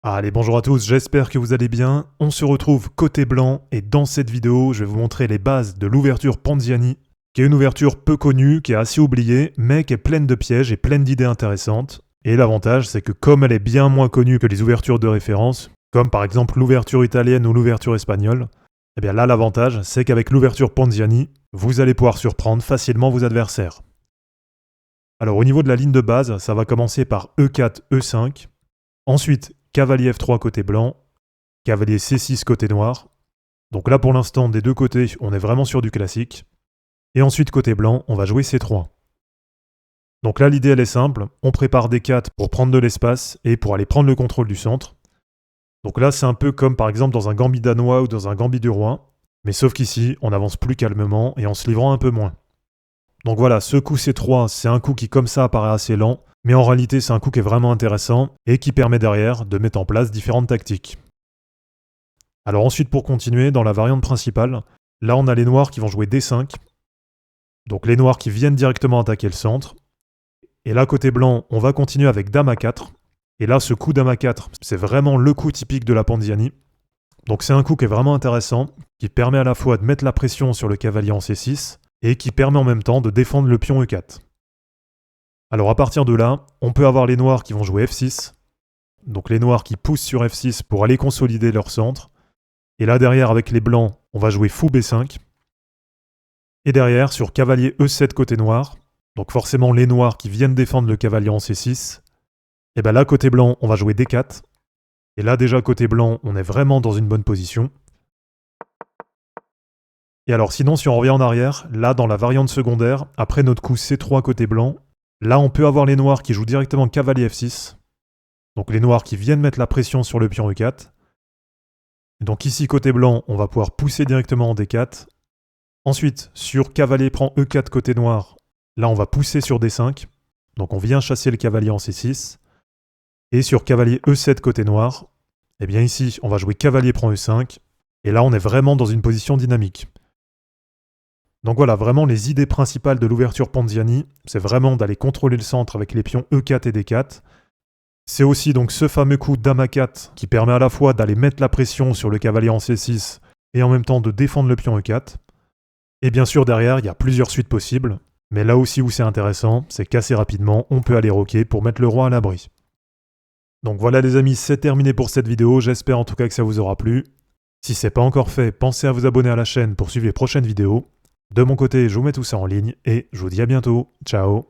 Allez, bonjour à tous, j'espère que vous allez bien. On se retrouve côté blanc et dans cette vidéo, je vais vous montrer les bases de l'ouverture Panziani, qui est une ouverture peu connue, qui est assez oubliée, mais qui est pleine de pièges et pleine d'idées intéressantes. Et l'avantage, c'est que comme elle est bien moins connue que les ouvertures de référence, comme par exemple l'ouverture italienne ou l'ouverture espagnole, eh bien là l'avantage, c'est qu'avec l'ouverture Panziani, vous allez pouvoir surprendre facilement vos adversaires. Alors au niveau de la ligne de base, ça va commencer par E4, E5, ensuite cavalier F3 côté blanc, cavalier C6 côté noir. Donc là pour l'instant des deux côtés on est vraiment sur du classique. Et ensuite côté blanc on va jouer C3. Donc là l'idée elle est simple, on prépare D4 pour prendre de l'espace et pour aller prendre le contrôle du centre. Donc là c'est un peu comme par exemple dans un gambit danois ou dans un gambit du roi, mais sauf qu'ici on avance plus calmement et en se livrant un peu moins. Donc voilà, ce coup C3 c'est un coup qui comme ça apparaît assez lent, mais en réalité c'est un coup qui est vraiment intéressant et qui permet derrière de mettre en place différentes tactiques. Alors ensuite pour continuer, dans la variante principale, là on a les noirs qui vont jouer D5, donc les noirs qui viennent directement attaquer le centre, et là côté blanc on va continuer avec Dame A4, et là ce coup Dame A4 c'est vraiment le coup typique de la Panziani, donc c'est un coup qui est vraiment intéressant, qui permet à la fois de mettre la pression sur le cavalier en C6, et qui permet en même temps de défendre le pion E4. Alors à partir de là, on peut avoir les noirs qui vont jouer F6, donc les noirs qui poussent sur F6 pour aller consolider leur centre, et là derrière avec les blancs, on va jouer fou B5, et derrière sur cavalier E7 côté noir, donc forcément les noirs qui viennent défendre le cavalier en C6, et bien là côté blanc on va jouer D4, et là déjà côté blanc on est vraiment dans une bonne position. Et alors sinon si on revient en arrière, là dans la variante secondaire, après notre coup C3 côté blanc, là on peut avoir les noirs qui jouent directement cavalier F6, donc les noirs qui viennent mettre la pression sur le pion E4. Et donc ici côté blanc, on va pouvoir pousser directement en D4. Ensuite, sur cavalier prend E4 côté noir, là on va pousser sur D5, donc on vient chasser le cavalier en C6. Et sur cavalier E7 côté noir, eh bien ici on va jouer cavalier prend E5, et là on est vraiment dans une position dynamique. Donc voilà, vraiment les idées principales de l'ouverture Panziani, c'est vraiment d'aller contrôler le centre avec les pions E4 et D4. C'est aussi donc ce fameux coup Dame A4 qui permet à la fois d'aller mettre la pression sur le cavalier en C6 et en même temps de défendre le pion E4. Et bien sûr derrière, il y a plusieurs suites possibles, mais là aussi où c'est intéressant, c'est qu'assez rapidement, on peut aller roquer pour mettre le roi à l'abri. Donc voilà les amis, c'est terminé pour cette vidéo, j'espère en tout cas que ça vous aura plu. Si c'est pas encore fait, pensez à vous abonner à la chaîne pour suivre les prochaines vidéos. De mon côté, je vous mets tout ça en ligne et je vous dis à bientôt. Ciao.